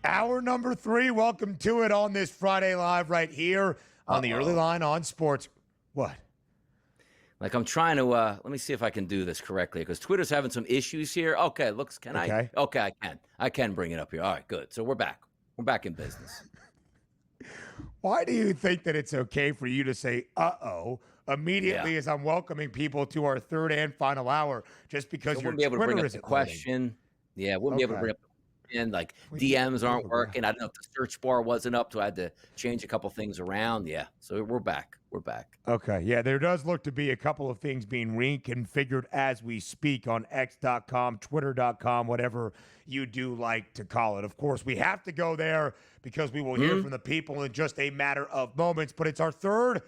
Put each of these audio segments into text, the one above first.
Hour number 3. Welcome to it on this Friday Live right here on the early line on Sports. What? Like I'm trying to, let me see if I can do this correctly because Twitter's having some issues here. Okay, looks, can I? Okay, I can. I can bring it up here. All right, good. So we're back. We're back in business. Why do you think that it's okay for you to say, immediately as I'm welcoming people to our third and final hour just because So your wouldn't be able to Twitter bring up the isn't loading? question. Yeah, wouldn't be able to bring up the question. Like We DMs aren't do, yeah. working. I don't know if the search bar wasn't up, so I had to change a couple things around. Yeah, so we're back. We're back. Okay, yeah, there does look to be a couple of things being reconfigured as we speak on X.com, Twitter.com, whatever you do like to call it. Of course, we have to go there because we will hear from the people in just a matter of moments, but it's our third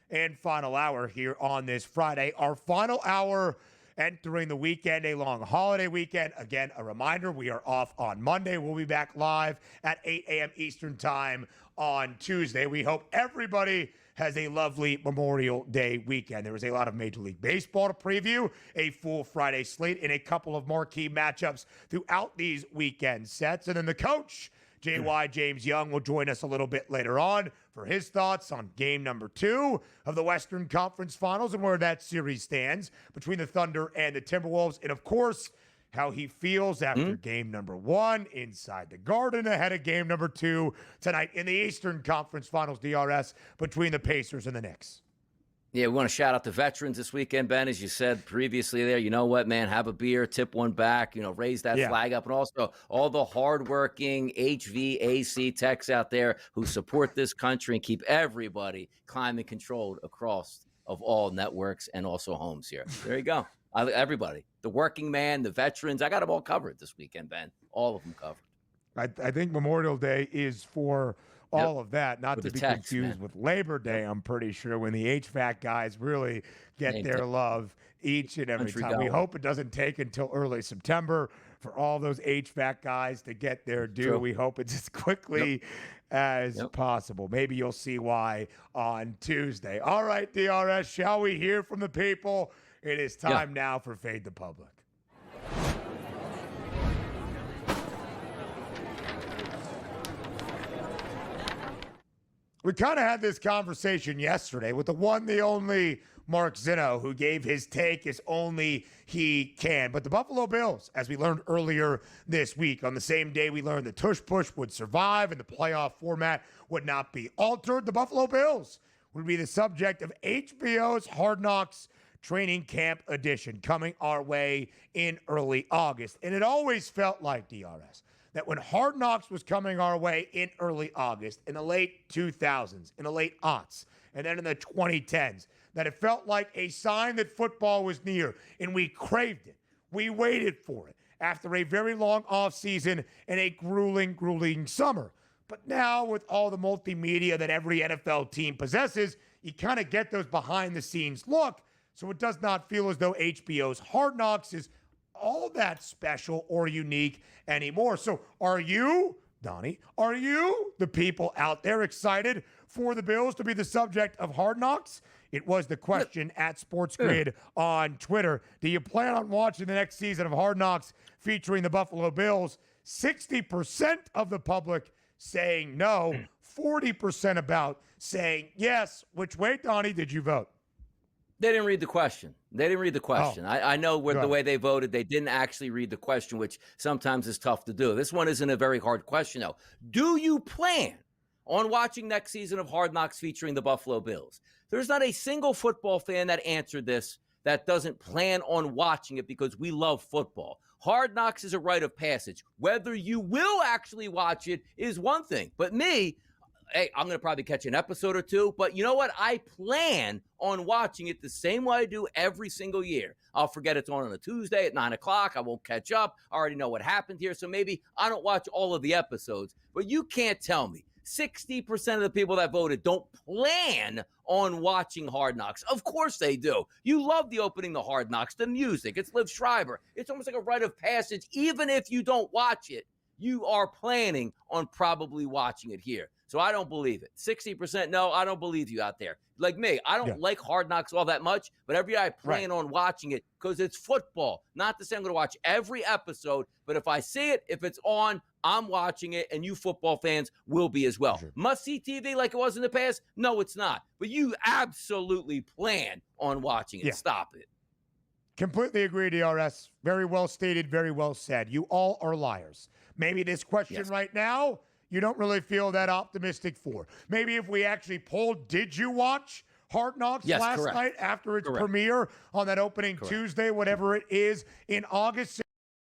and final hour here on this Friday. Our final hour entering the weekend, a long holiday weekend. Again, a reminder, we are off on Monday. We'll be back live at 8 a.m. Eastern time on Tuesday. We hope everybody has a lovely Memorial Day weekend. There is a lot of Major League Baseball to preview, a full Friday slate, and a couple of marquee matchups throughout these weekend sets. And then the coach, JY James Young, will join us a little bit later on for his thoughts on game number 2 of the Western Conference Finals and where that series stands between the Thunder and the Timberwolves. And, of course, how he feels after game number 1 inside the Garden ahead of game number 2 tonight in the Eastern Conference Finals, DRS, between the Pacers and the Knicks. Yeah, we want to shout out the veterans this weekend, Ben, as you said previously there. You know what, man? Have a beer, tip one back, raise that flag up. And also all the hardworking HVAC techs out there who support this country and keep everybody climate controlled across of all networks and also homes here. There you go. Everybody, the working man, the veterans, I got them all covered this weekend, Ben. All of them covered. I think Memorial Day is for all of that, not to be confused with Labor Day, I'm pretty sure, when the HVAC guys really get their love each and every time. We hope it doesn't take until early September for all those HVAC guys to get their due. We hope it's as quickly as possible. Maybe you'll see why on Tuesday. All right, DRS, shall we hear from the people? It is time now for Fade the Public. We kind of had this conversation yesterday with the one, the only Mark Zinno, who gave his take as only he can. But the Buffalo Bills, as we learned earlier this week, on the same day we learned the tush push would survive and the playoff format would not be altered, the Buffalo Bills would be the subject of HBO's Hard Knocks Training Camp Edition coming our way in early August. And it always felt like, DRS, that when Hard Knocks was coming our way in early August, in the late 2000s, in the late aughts, and then in the 2010s, that it felt like a sign that football was near, and we craved it. We waited for it after a very long offseason and a grueling summer. But now, with all the multimedia that every NFL team possesses, you kind of get those behind-the-scenes look, so it does not feel as though HBO's Hard Knocks is all that special or unique anymore. So are you, Donnie, are you, the people out there, excited for the Bills to be the subject of Hard Knocks? It was the question at SportsGrid on Twitter. Do you plan on watching the next season of Hard Knocks featuring the Buffalo Bills? 60% of the public saying no, 40% about saying yes. Which way, Donnie, did you vote? They didn't read the question. I know the way they voted, they didn't actually read the question, which sometimes is tough to do. This one isn't a very hard question, though. Do you plan on watching next season of Hard Knocks featuring the Buffalo Bills? There's not a single football fan that answered this that doesn't plan on watching it because we love football. Hard Knocks is a rite of passage. Whether you will actually watch it is one thing. But me, hey, I'm going to probably catch an episode or two, but you know what? I plan on watching it the same way I do every single year. I'll forget it's on a Tuesday at 9 o'clock. I won't catch up. I already know what happened here, so maybe I don't watch all of the episodes. But you can't tell me 60% of the people that voted don't plan on watching Hard Knocks. Of course they do. You love the opening to Hard Knocks, the music. It's Liv Schreiber. It's almost like a rite of passage. Even if you don't watch it, you are planning on probably watching it here. So I don't believe it. 60% no, I don't believe you out there. Like me, I don't like Hard Knocks all that much, but every year I plan on watching it because it's football. Not to say I'm going to watch every episode, but if I see it, if it's on, I'm watching it, and you football fans will be as well. Sure. Must-see TV like it was in the past? No, it's not. But you absolutely plan on watching it. Yeah. Stop it. Completely agree, DRS. Very well stated, very well said. You all are liars. Maybe this question right now, you don't really feel that optimistic for. Maybe if we actually polled, did you watch Hard Knocks last night after its premiere on that opening Tuesday, whatever it is, in August,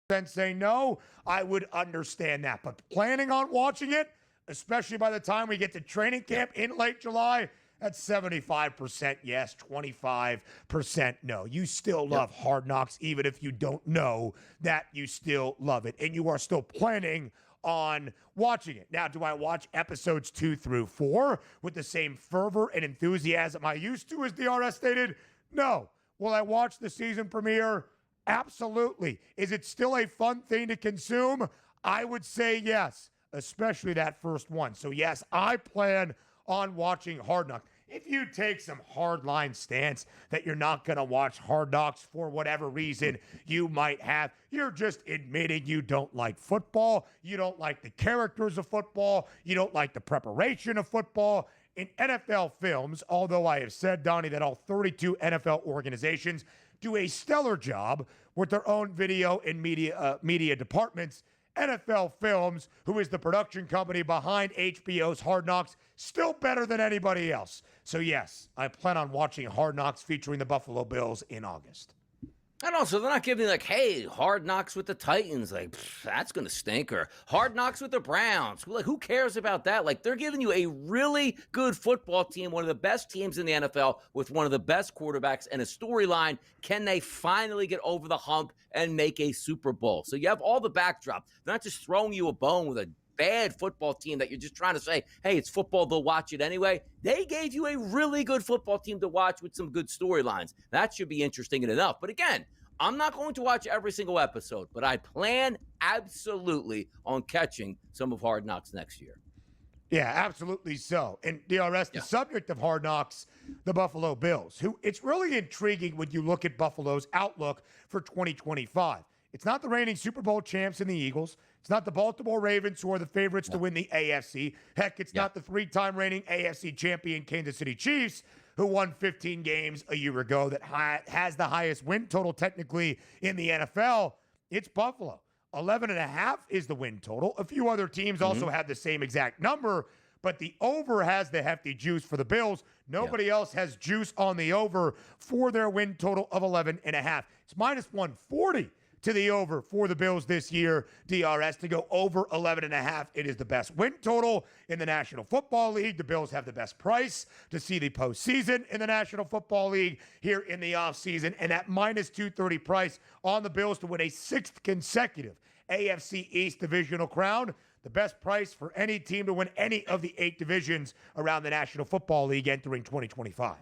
and say no, I would understand that. But planning on watching it, especially by the time we get to training camp in late July, that's 75% yes, 25% no. You still love Hard Knocks, even if you don't know that you still love it. And you are still planning on watching it. Now, do I watch episodes 2 through 4 with the same fervor and enthusiasm I used to, as DRS stated? No. Will I watch the season premiere? Absolutely. Is it still a fun thing to consume? I would say yes, especially that first one. So yes, I plan on watching Hard Knocks. If you take some hardline stance that you're not going to watch Hard Knocks for whatever reason you might have, you're just admitting you don't like football, you don't like the characters of football, you don't like the preparation of football. In NFL films, although I have said, Donnie, that all 32 NFL organizations do a stellar job with their own video and media departments, NFL Films, who is the production company behind HBO's Hard Knocks, still better than anybody else. So yes, I plan on watching Hard Knocks featuring the Buffalo Bills in August. And also, they're not giving like, hey, Hard Knocks with the Titans. Like, that's going to stink. Or Hard Knocks with the Browns. Like, who cares about that? Like, they're giving you a really good football team, one of the best teams in the NFL with one of the best quarterbacks and a storyline. Can they finally get over the hump and make a Super Bowl? So you have all the backdrop. They're not just throwing you a bone with a bad football team that you're just trying to say, hey, it's football, they'll watch it anyway. They gave you a really good football team to watch with some good storylines. That should be interesting enough. But again, I'm not going to watch every single episode, but I plan absolutely on catching some of Hard Knocks next year. Yeah, absolutely so. And DRS, the subject of Hard Knocks, the Buffalo Bills, who it's really intriguing when you look at Buffalo's outlook for 2025. It's not the reigning Super Bowl champs in the Eagles. It's not the Baltimore Ravens, who are the favorites to win the AFC. Heck, it's not the three-time reigning AFC champion Kansas City Chiefs, who won 15 games a year ago, that has the highest win total technically in the NFL. It's Buffalo. 11.5 is the win total. A few other teams also have the same exact number, but the over has the hefty juice for the Bills. Nobody else has juice on the over for their win total of 11.5. It's minus 140 to the over for the Bills this year, DRS, to go over 11.5. It is the best win total in the National Football League. The Bills have the best price to see the postseason in the National Football League here in the offseason, and that minus 230 price on the Bills to win a 6th consecutive AFC East divisional crown. The best price for any team to win any of the 8 divisions around the National Football League entering 2025.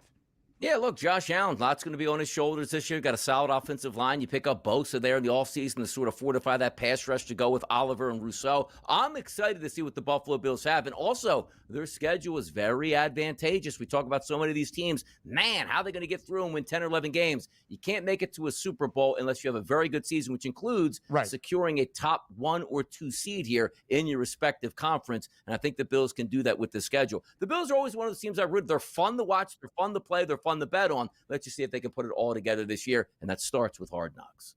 Yeah, look, Josh Allen, lots going to be on his shoulders this year. Got a solid offensive line. You pick up Bosa there in the offseason to sort of fortify that pass rush to go with Oliver and Rousseau. I'm excited to see what the Buffalo Bills have. And also, their schedule is very advantageous. We talk about so many of these teams. Man, how are they going to get through and win 10 or 11 games? You can't make it to a Super Bowl unless you have a very good season, which includes securing a top 1 or 2 seed here in your respective conference. And I think the Bills can do that with the schedule. The Bills are always one of those teams I've read. They're fun to watch. They're fun to play. They're fun to bet on. Let's just see if they can put it all together this year, and that starts with Hard Knocks.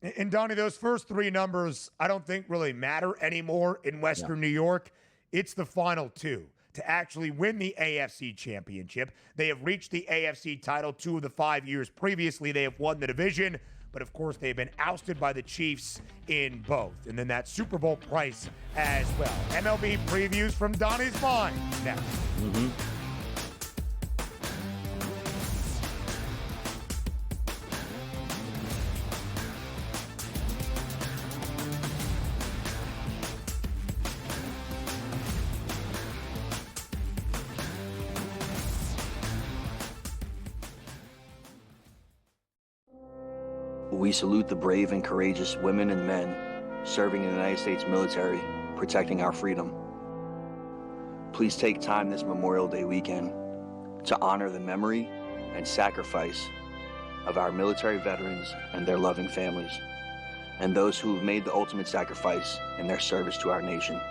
And Donnie, those first 3 numbers I don't think really matter anymore in Western New York. It's the final 2 to actually win the AFC championship. They have reached the AFC title 2 of the 5 years previously. They have won the division, but of course they've been ousted by the Chiefs in both. And then that Super Bowl price as well. MLB previews from Donnie's mind next. We salute the brave and courageous women and men serving in the United States military protecting our freedom. Please take time this Memorial Day weekend to honor the memory and sacrifice of our military veterans and their loving families, and those who have made the ultimate sacrifice in their service to our nation.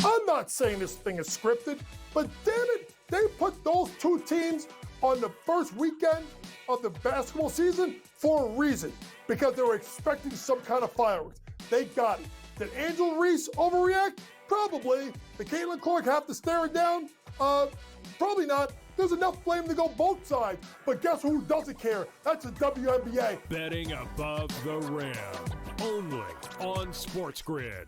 I'm not saying this thing is scripted, but damn it, they put those two teams on the first weekend of the basketball season for a reason, because they were expecting some kind of fireworks. They got it. Did Angel Reese overreact? Probably. Did Caitlin Clark have to stare it down? Probably not. There's enough blame to go both sides. But guess who doesn't care? That's the WNBA. Betting above the rim, only on SportsGrid.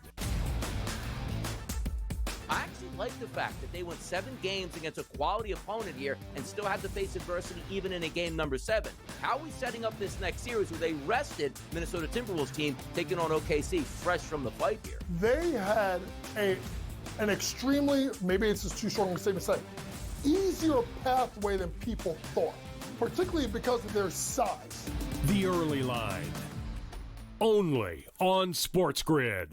I actually like the fact that they went 7 games against a quality opponent here and still had to face adversity even in a game number 7. How are we setting up this next series where they rested Minnesota Timberwolves team taking on OKC fresh from the fight here? They had an extremely, maybe it's just too strong of a statement to say, easier pathway than people thought, particularly because of their size. The Early Line, only on SportsGrid.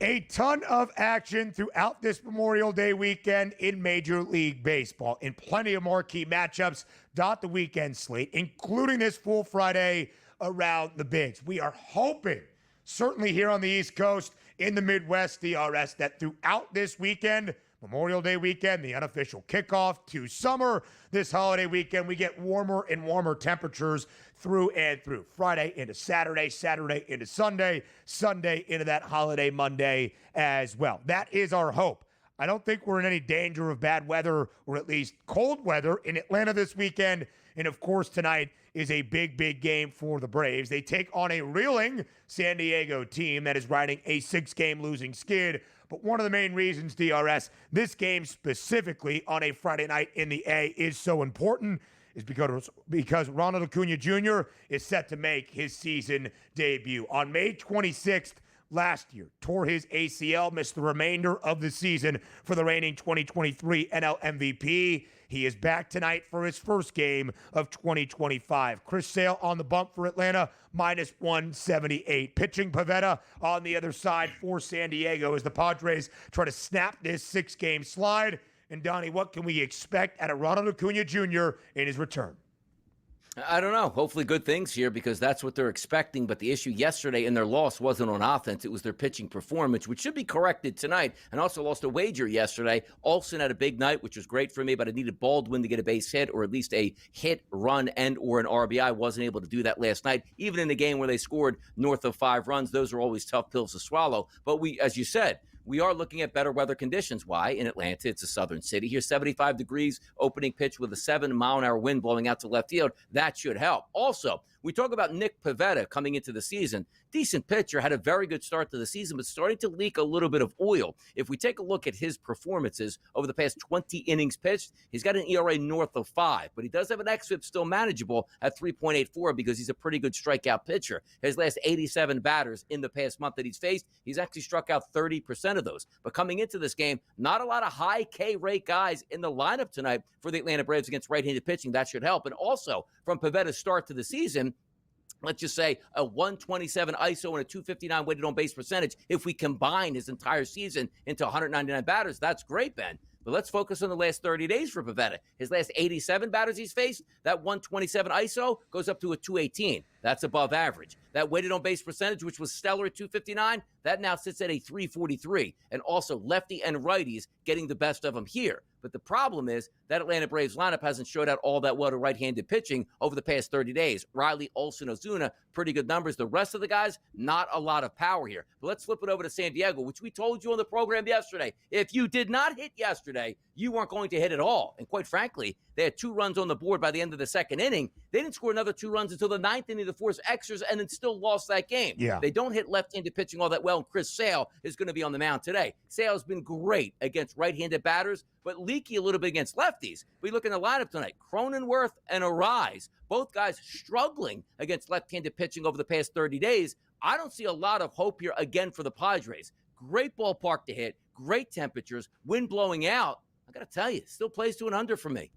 A ton of action throughout this Memorial Day weekend in Major League Baseball, and plenty of marquee matchups dot the weekend slate, including this full Friday around the bigs. We are hoping, certainly here on the East Coast, in the Midwest DRS, that throughout this weekend, Memorial Day weekend, the unofficial kickoff to summer, this holiday weekend, we get warmer and warmer temperatures through and through. Friday into Saturday, Saturday into Sunday, Sunday into that holiday Monday as well. That is our hope. I don't think we're in any danger of bad weather, or at least cold weather, in Atlanta this weekend. And of course, tonight is a big, big game for the Braves. They take on a reeling San Diego team that is riding a 6-game losing skid. But one of the main reasons, DRS, this game specifically on a Friday night in the A is so important is because Ronald Acuna Jr. is set to make his season debut. On May 26th last year, tore his ACL, missed the remainder of the season for the reigning 2023 NL MVP. He is back tonight for his first game of 2025. Chris Sale on the bump for Atlanta, -178. Pitching Pivetta on the other side for San Diego as the Padres try to snap this 6-game slide. And Donnie, what can we expect out of Ronald Acuna Jr. in his return? I don't know. Hopefully good things here, because that's what they're expecting. But the issue yesterday in their loss wasn't on offense. It was their pitching performance, which should be corrected tonight. And also lost a wager yesterday. Olsen had a big night, which was great for me, but I needed Baldwin to get a base hit, or at least a hit, run, and or an RBI. Wasn't able to do that last night. Even in the game where they scored north of 5 runs, those are always tough pills to swallow. But we, as you said, we are looking at better weather conditions. Why? In Atlanta, it's a southern city. Here, 75 degrees, opening pitch with a 7-mile-an-hour wind blowing out to left field. That should help. Also, we talk about Nick Pivetta coming into the season. Decent pitcher, had a very good start to the season, but starting to leak a little bit of oil. If we take a look at his performances over the past 20 innings pitched, he's got an ERA north of 5, but he does have an xFIP still manageable at 3.84 because he's a pretty good strikeout pitcher. His last 87 batters in the past month that he's faced, he's actually struck out 30% of those. But coming into this game, not a lot of high K rate guys in the lineup tonight for the Atlanta Braves against right-handed pitching. That should help. And also, from Pivetta's start to the season, let's just say a 127 ISO and a 259 weighted on base percentage. If we combine his entire season into 199 batters, that's great, Ben. But let's focus on the last 30 days for Pivetta. His last 87 batters he's faced, that 127 ISO goes up to a 218. That's above average. That weighted on base percentage, which was stellar at 259, that now sits at a 343. And also lefty and righties getting the best of him here. But the problem is that Atlanta Braves lineup hasn't showed out all that well to right-handed pitching over the past 30 days. Riley, Olsen, Ozuna, pretty good numbers. The rest of the guys, not a lot of power here. But let's flip it over to San Diego, which we told you on the program yesterday. If you did not hit yesterday, you weren't going to hit at all. And quite frankly, they had 2 runs on the board by the end of the second inning. They didn't score another 2 runs until the 9th inning to force extras and then still lost that game. Yeah. They don't hit left-handed pitching all that well, and Chris Sale is going to be on the mound today. Sale's been great against right-handed batters, but leaky a little bit against lefties. We look in the lineup tonight, Cronenworth and Arise, both guys struggling against left-handed pitching over the past 30 days. I don't see a lot of hope here again for the Padres. Great ballpark to hit, great temperatures, wind blowing out. I got to tell you, still plays to an under for me.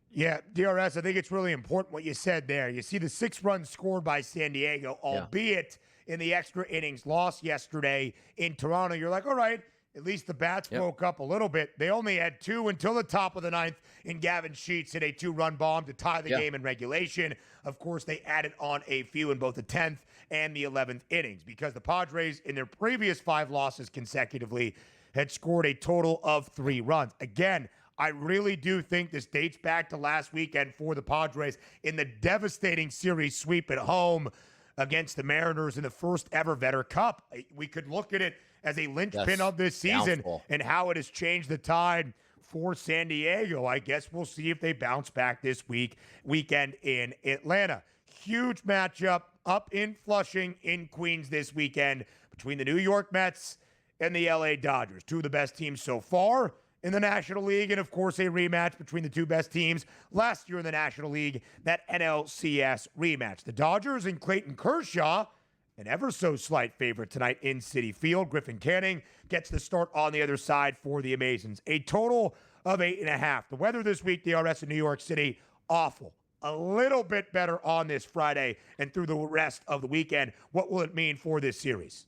Yeah, DRS, I think it's really important what you said there. You see the 6 runs scored by San Diego, albeit in the extra innings lost yesterday in Toronto. You're like, all right, at least the bats woke up a little bit. They only had 2 until the top of the 9th, and Gavin Sheets hit a 2-run bomb to tie the game in regulation. Of course, they added on a few in both the 10th and the 11th innings because the Padres, in their previous 5 losses consecutively, had scored a total of 3 runs. Again, I really do think this dates back to last weekend for the Padres in the devastating series sweep at home against the Mariners in the first ever Vetter Cup. We could look at it as a linchpin of this season and how it has changed the tide for San Diego. I guess we'll see if they bounce back this weekend in Atlanta. Huge matchup up in Flushing in Queens this weekend between the New York Mets and the LA Dodgers. 2 of the best teams so far in the National League, and of course a rematch between the 2 best teams last year in the National League, that NLCS rematch. The Dodgers and Clayton Kershaw, an ever so slight favorite tonight in Citi Field. Griffin Canning gets the start on the other side for the Amazons. A total of 8.5. The weather this week, DRS in New York City, awful. A little bit better on this Friday and through the rest of the weekend. What will it mean for this series?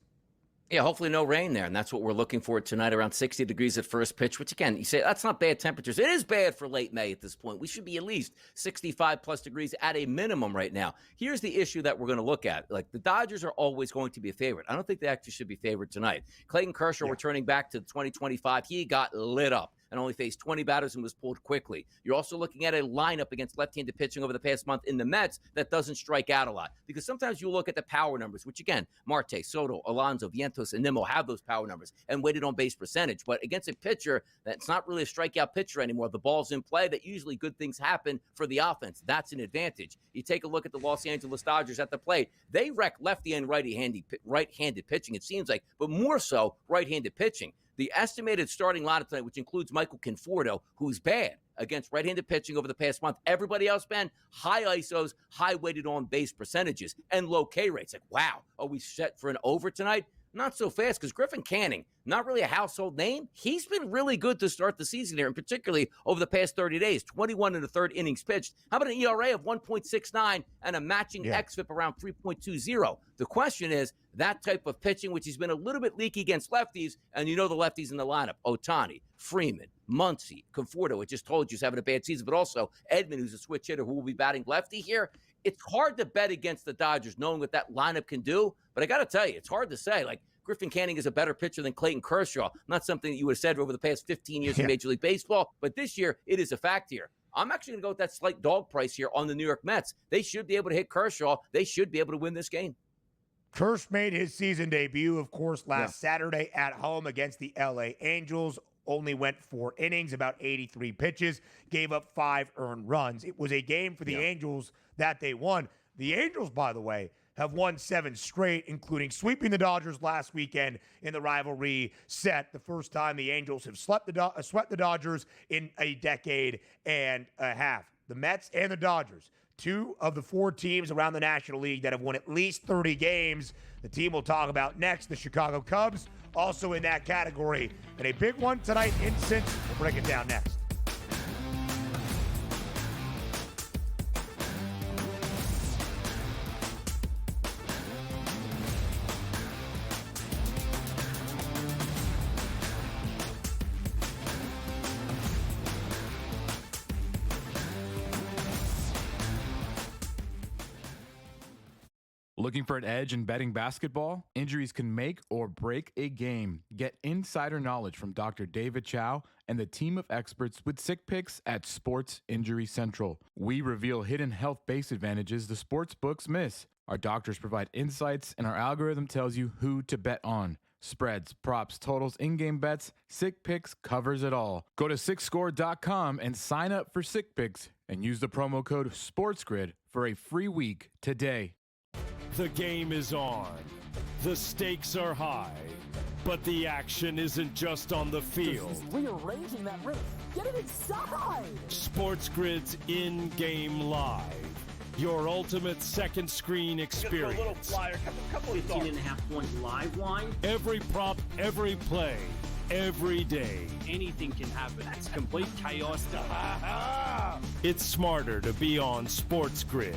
Yeah, hopefully no rain there, and that's what we're looking for tonight, around 60 degrees at first pitch, which, again, you say that's not bad temperatures. It is bad for late May at this point. We should be at least 65-plus degrees at a minimum right now. Here's the issue that we're going to look at. Like, the Dodgers are always going to be a favorite. I don't think they actually should be favored tonight. Clayton Kershaw returning back to 2025, he got lit up and only faced 20 batters and was pulled quickly. You're also looking at a lineup against left-handed pitching over the past month in the Mets that doesn't strike out a lot. Because sometimes you look at the power numbers, which, again, Marte, Soto, Alonso, Vientos, and Nimmo have those power numbers and weighted on base percentage. But against a pitcher that's not really a strikeout pitcher anymore, the ball's in play, that usually good things happen for the offense. That's an advantage. You take a look at the Los Angeles Dodgers at the plate. They wreck lefty and right-handed pitching, it seems like, but more so right-handed pitching. The estimated starting lineup tonight, which includes Michael Conforto, who's bad against right-handed pitching over the past month. Everybody else, Ben, high ISOs, high weighted on base percentages, and low K rates. Like, wow, are we set for an over tonight? Not so fast, because Griffin Canning, not really a household name. He's been really good to start the season here, and particularly over the past 30 days, 21 in the third innings pitched. How about an ERA of 1.69 and a matching xFIP around 3.20? The question is, that type of pitching, which he's been a little bit leaky against lefties, and you know the lefties in the lineup, Ohtani, Freeman, Muncy, Conforto, I just told you he's having a bad season, but also Edman, who's a switch hitter who will be batting lefty here. It's hard to bet against the Dodgers knowing what that lineup can do, but I got to tell you, it's hard to say. Like, Griffin Canning is a better pitcher than Clayton Kershaw. Not something that you would have said over the past 15 years in Major League Baseball, but this year, it is a fact here. I'm actually going to go with that slight dog price here on the New York Mets. They should be able to hit Kershaw. They should be able to win this game. Kersh made his season debut, of course, last Saturday at home against the LA Angels. Only went 4 innings, about 83 pitches, gave up 5 earned runs. It was a game for the Angels that they won. The Angels, by the way, have won 7 straight, including sweeping the Dodgers last weekend in the rivalry set. The first time the Angels have swept the Dodgers in a decade and a half. The Mets and the Dodgers, 2 of the 4 teams around the National League that have won at least 30 games. The team we'll talk about next, the Chicago Cubs, also in that category. And a big one tonight in Cincy. We'll break it down next. Looking for an edge in betting basketball? Injuries can make or break a game. Get insider knowledge from Dr. David Chow and the team of experts with Sick Picks at Sports Injury Central. We reveal hidden health-based advantages the sports books miss. Our doctors provide insights, and our algorithm tells you who to bet on. Spreads, props, totals, in-game bets, Sick Picks covers it all. Go to SickScore.com and sign up for Sick Picks and use the promo code SportsGrid for a free week today. The game is on. The stakes are high. But the action isn't just on the field. He's rearranging that ring. Get it inside! SportsGrid's in-game live. Your ultimate second screen experience. A little flyer, couple 15.5 point live line. Every prop, every play, every day. Anything can happen. That's complete chaos. It's smarter to be on SportsGrid.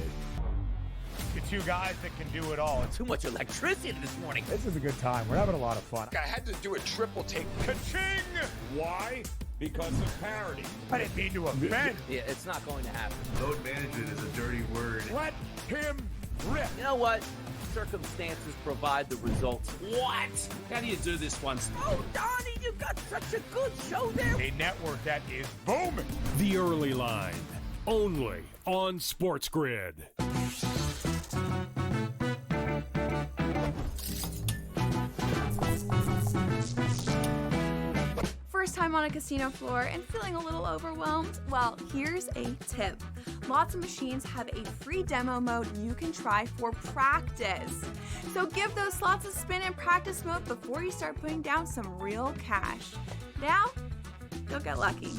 The two guys that can do it all. Too much electricity this morning. This is a good time. We're having a lot of fun. I had to do a triple take. Ka-ching! Why? Because of parity. I didn't mean to offend. Yeah, it's not going to happen. Load management is a dirty word. Let him rip. You know what? Circumstances provide the results. What? How do you do this once? Oh, Donnie, you've got such a good show there. A network that is booming. The early line. Only on SportsGrid. First time on a casino floor and feeling a little overwhelmed? Well, here's a tip. Lots of machines have a free demo mode you can try for practice. So give those slots a spin in practice mode before you start putting down some real cash. Now, go get lucky.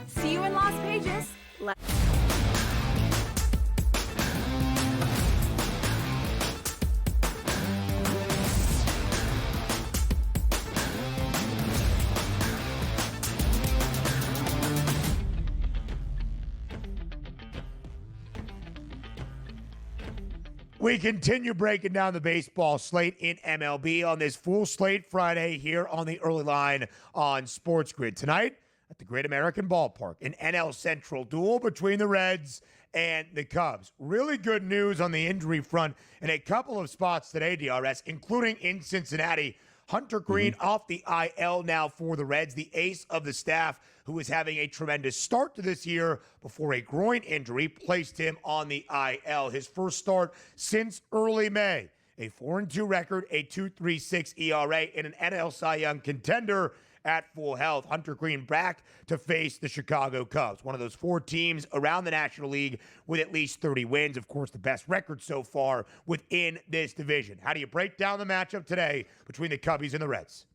See you in Las Vegas. We continue breaking down the baseball slate in MLB on this full slate Friday here on the early line on SportsGrid. Tonight at the Great American Ballpark, an NL Central duel between the Reds and the Cubs. Really good news on the injury front in a couple of spots today, DRS, including in Cincinnati. Hunter Green off the IL now for the Reds, the ace of the staff, who is having a tremendous start to this year before a groin injury placed him on the IL. His first start since early May. A 4-2 record, a 2.36 ERA, and an NL Cy Young contender at full health. Hunter Green back to face the Chicago Cubs, one of those four teams around the National League with at least 30 wins. Of course, the best record so far within this division. How do you break down the matchup today between the Cubbies and the Reds?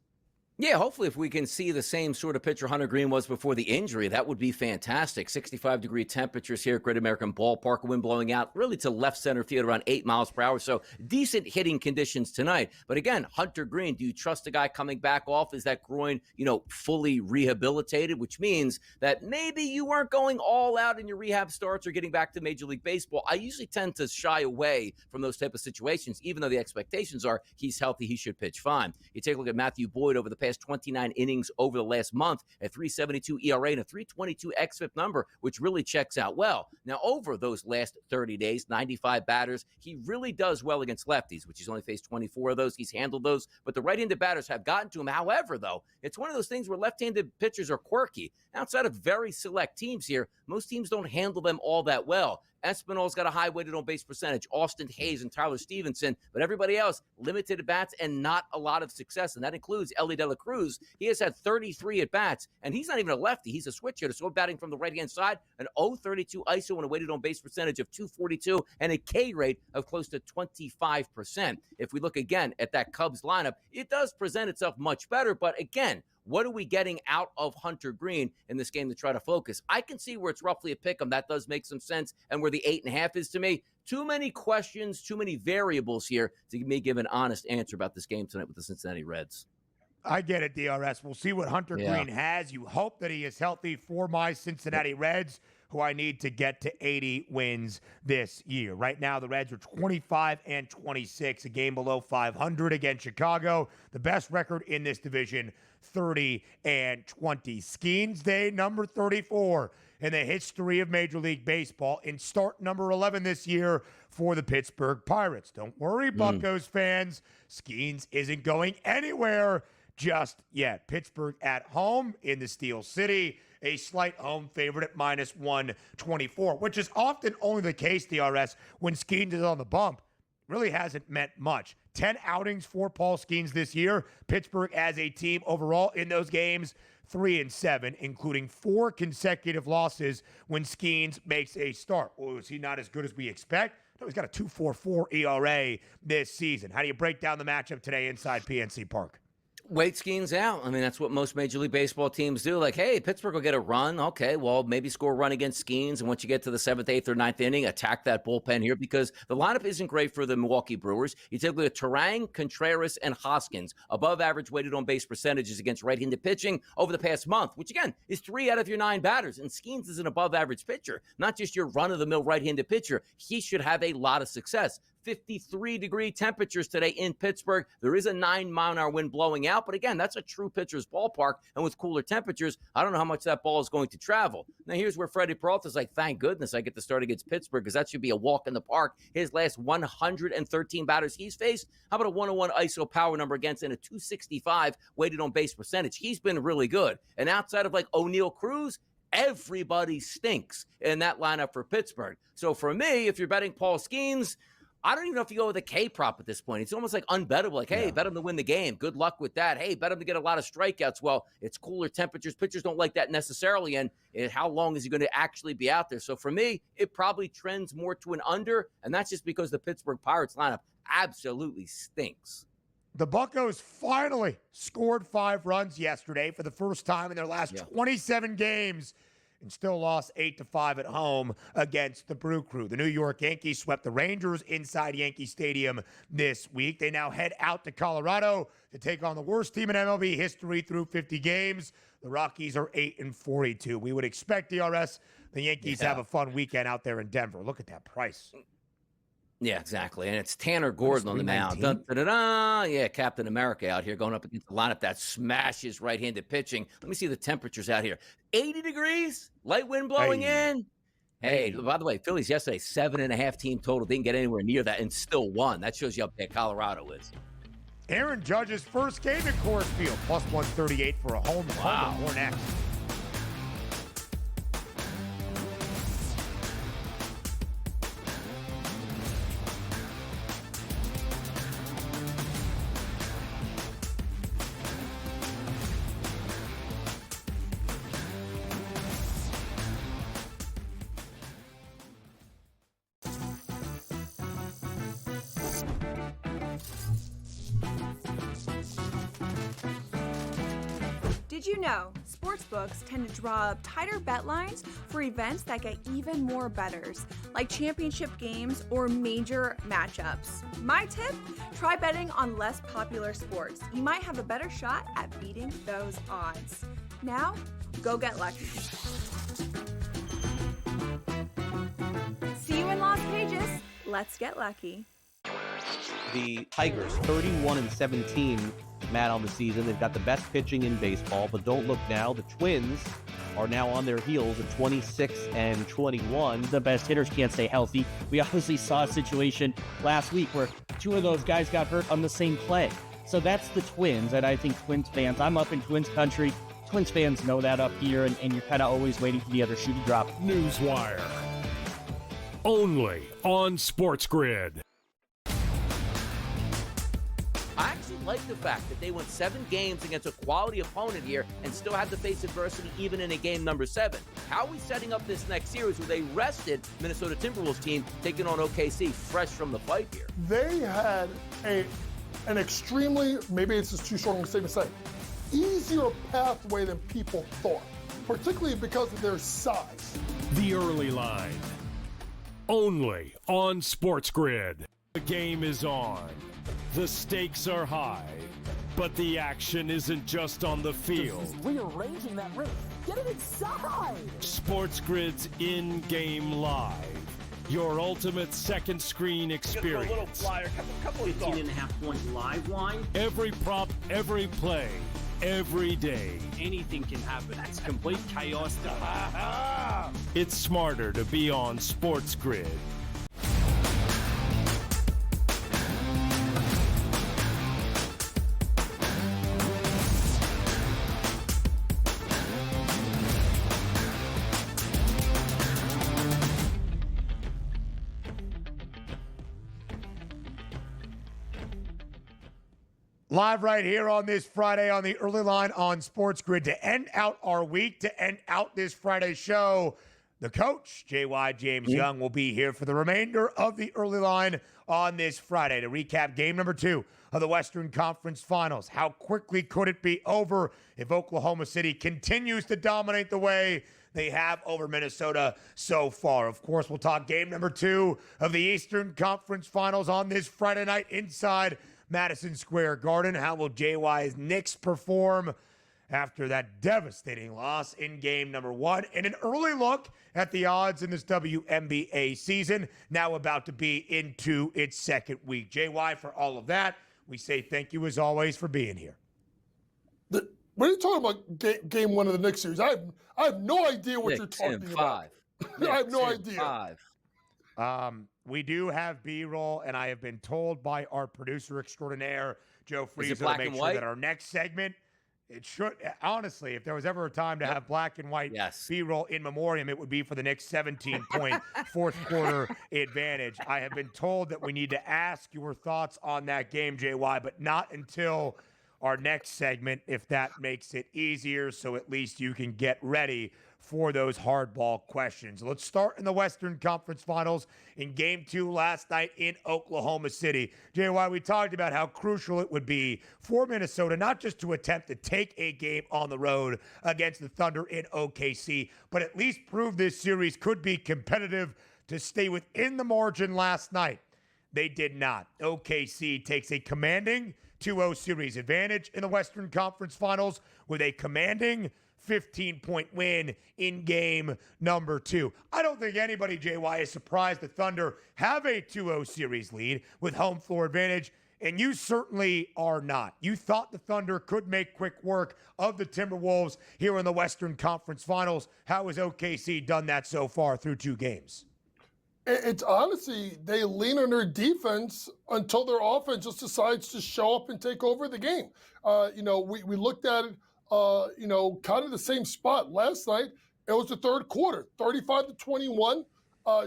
Yeah, hopefully if we can see the same sort of pitcher Hunter Green was before the injury, that would be fantastic. 65-degree temperatures here at Great American Ballpark, wind blowing out really to left center field around 8 miles per hour, so decent hitting conditions tonight. But again, Hunter Green, do you trust a guy coming back off? Is that groin, fully rehabilitated, which means that maybe you weren't going all out in your rehab starts or getting back to Major League Baseball. I usually tend to shy away from those type of situations, even though the expectations are he's healthy, he should pitch fine. You take a look at Matthew Boyd over the past 29 innings over the last month, a 3.72 ERA and a 3.22 xFIP number, which really checks out well. Now, over those last 30 days, 95 batters, he really does well against lefties, which he's only faced 24 of those. He's handled those, but the right-handed batters have gotten to him. However, though, it's one of those things where left-handed pitchers are quirky. Outside of very select teams here, most teams don't handle them all that well. Espinal's got a high weighted on base percentage, Austin Hayes and Tyler Stevenson, but everybody else, limited at-bats and not a lot of success, and that includes Ellie De La Cruz. He has had 33 at-bats, and he's not even a lefty. He's a switch hitter, so batting from the right-hand side, an 0.32 ISO and a weighted on base percentage of 242 and a K rate of close to 25%. If we look again at that Cubs lineup, it does present itself much better, but again, what are we getting out of Hunter Green in this game to try to focus? I can see where it's roughly a pick 'em. That does make some sense. And where the 8.5 is to me, too many questions, too many variables here to me give an honest answer about this game tonight with the Cincinnati Reds. I get it, DRS. We'll see what Hunter Green has. You hope that he is healthy for my Cincinnati Reds, who I need to get to 80 wins this year. Right now, the Reds are 25-26, a game below 500 against Chicago. The best record in this division, 30-20. Skeens Day number 34 in the history of Major League Baseball and start number 11 this year for the Pittsburgh Pirates. Don't worry, Buccos fans. Skeens isn't going anywhere just yet. Pittsburgh at home in the Steel City, a slight home favorite at minus 124, which is often only the case, DRS, when Skeens is on the bump. Really hasn't meant much. 10 outings for Paul Skeens this year. Pittsburgh as a team overall in those games, 3-7, including 4 consecutive losses when Skeens makes a start. Oh, is he not as good as we expect? No, he's got a 2.44 ERA this season. How do you break down the matchup today inside PNC Park? Wait Skeens out. I mean, that's what most Major League Baseball teams do. Like, hey, Pittsburgh will get a run. Okay, well, maybe score a run against Skeens, and once you get to the 7th, 8th, or 9th inning, attack that bullpen here because the lineup isn't great for the Milwaukee Brewers. You take a look at Terang, Contreras, and Hoskins, above average weighted on base percentages against right-handed pitching over the past month, which, again, is 3 out of your 9 batters. And Skeens is an above-average pitcher, not just your run-of-the-mill right-handed pitcher. He should have a lot of success. 53-degree temperatures today in Pittsburgh. There is a 9-mile-an-hour wind blowing out, but again, that's a true pitcher's ballpark, and with cooler temperatures, I don't know how much that ball is going to travel. Now, here's where Freddie Peralta's like, thank goodness I get to start against Pittsburgh because that should be a walk in the park. His last 113 batters he's faced, how about a 101 ISO power number against and a 265 weighted on base percentage? He's been really good. And outside of like O'Neal Cruz, everybody stinks in that lineup for Pittsburgh. So for me, if you're betting Paul Skeens, I don't even know if you go with a K prop at this point. It's almost like unbettable. Like, hey, bet him to win the game. Good luck with that. Hey, bet him to get a lot of strikeouts. Well, it's cooler temperatures. Pitchers don't like that necessarily. And how long is he going to actually be out there? So for me, it probably trends more to an under. And that's just because the Pittsburgh Pirates lineup absolutely stinks. The Buccos finally scored 5 runs yesterday for the first time in their last 27 games and still lost 8-5 at home against the Brew Crew. The New York Yankees swept the Rangers inside Yankee Stadium this week. They now head out to Colorado to take on the worst team in MLB history through 50 games. The Rockies are 8-42. We would expect, DRS, the Yankees to have a fun weekend out there in Denver. Look at that price. Yeah, exactly. And it's Tanner Gordon on the mound. Dun, dun, dun, dun. Yeah, Captain America out here going up against the lineup that smashes right-handed pitching. Let me see the temperatures out here. 80 degrees, light wind blowing in. Hey, by the way, Phillies yesterday, 7.5 team total. Didn't get anywhere near that and still won. That shows you how bad Colorado is. Aaron Judge's first game at Coors Field, plus 138 for a home run. Wow. More next. Did you know sportsbooks tend to draw up tighter bet lines for events that get even more bettors, like championship games or major matchups? My tip, try betting on less popular sports. You might have a better shot at beating those odds. Now, go get lucky. See you in Las Vegas. Let's get lucky. The Tigers, 31-17, Matt, on the season. They've got the best pitching in baseball, but don't look now. The Twins are now on their heels at 26-21. The best hitters can't stay healthy. We obviously saw a situation last week where 2 of those guys got hurt on the same play. So that's the Twins, and I think Twins fans, I'm up in Twins country. Twins fans know that up here, and you're kind of always waiting for the other shoe to drop. Newswire. Only on SportsGrid. I actually like the fact that they went 7 games against a quality opponent here and still had to face adversity even in a game number 7. How are we setting up this next series where they rested Minnesota Timberwolves team taking on OKC fresh from the fight here? They had an extremely, maybe it's just too strong a statement to say, easier pathway than people thought, particularly because of their size. The early line. Only on SportsGrid. The game is on. The stakes are high, but the action isn't just on the field. He's rearranging that roof. Get it inside! SportsGrid's in-game live. Your ultimate second screen experience. Just a little flyer, couple 18.5 point live line. Every prop, every play. every day. Anything can happen. That's complete chaos. It's smarter to be on SportsGrid. Live right here on this Friday on the early line on SportsGrid to end out our week, to end out this Friday show. The coach, J.Y. James Young, will be here for the remainder of the early line on this Friday to recap game number 2 of the Western Conference Finals. How quickly could it be over if Oklahoma City continues to dominate the way they have over Minnesota so far? Of course, we'll talk game number 2 of the Eastern Conference Finals on this Friday night inside Madison Square Garden. How will JY's Knicks perform after that devastating loss in game number 1? And an early look at the odds in this WNBA season, now about to be into its second week. JY, for all of that, we say thank you as always for being here. What are you talking about game 1 of the Knicks series? I have no idea what you're talking about. I have no idea. We do have B-roll, and I have been told by our producer extraordinaire, Joe Frieza, to make sure that our next segment, it should, honestly, if there was ever a time to have black and white B-roll in memoriam, it would be for the Knicks' 17-point fourth quarter advantage. I have been told that we need to ask your thoughts on that game, JY, but not until our next segment, if that makes it easier, so at least you can get ready for those hardball questions. Let's start in the Western Conference Finals in Game 2 last night in Oklahoma City. JY, we talked about how crucial it would be for Minnesota not just to attempt to take a game on the road against the Thunder in OKC, but at least prove this series could be competitive to stay within the margin last night. They did not. OKC takes a commanding 2-0 series advantage in the Western Conference Finals with a commanding 15-point win in game number 2. I don't think anybody, JY, is surprised the Thunder have a 2-0 series lead with home floor advantage, and you certainly are not. You thought the Thunder could make quick work of the Timberwolves here in the Western Conference Finals. How has OKC done that so far through 2 games? It's honestly, they lean on their defense until their offense just decides to show up and take over the game. We looked at it, kind of the same spot last night. It was the third quarter, 35-21.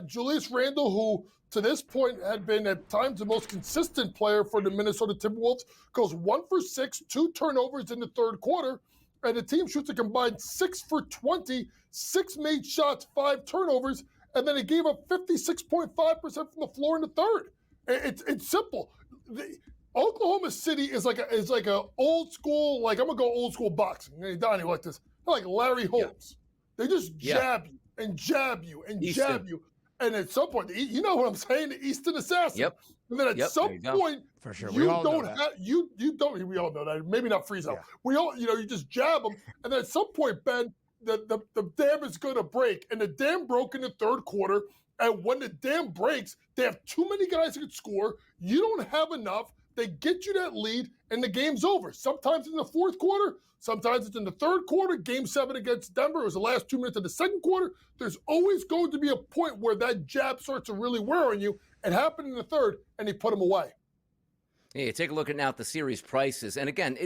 Julius Randle, who to this point had been at times the most consistent player for the Minnesota Timberwolves, goes 1 for 6, 2 turnovers in the third quarter, and the team shoots a combined 6 for 20, 6 made shots, 5 turnovers, and then it gave up 56.5% from the floor in the third. It's simple. Oklahoma City is like a old school, like I'm gonna go old school boxing. Hey, Donnie, like this. They're like Larry Holmes. They just jab you and jab you and jab you. And at some point, you know what I'm saying? The Eastern Assassin. Yep. And then at some point, for sure, we all know that. We all know that. Maybe not freeze out. Yeah. We all, you just jab them, and then at some point, Ben, the dam is going to break, and the dam broke in the third quarter. And when the dam breaks, they have too many guys who can score. You don't have enough. They get you that lead, and the game's over. Sometimes in the fourth quarter, sometimes it's in the third quarter. Game 7 against Denver, it was the last 2 minutes of the second quarter. There's always going to be a point where that jab starts to really wear on you. It happened in the third, and he put him away. Yeah, take a look at now at the series prices. And again,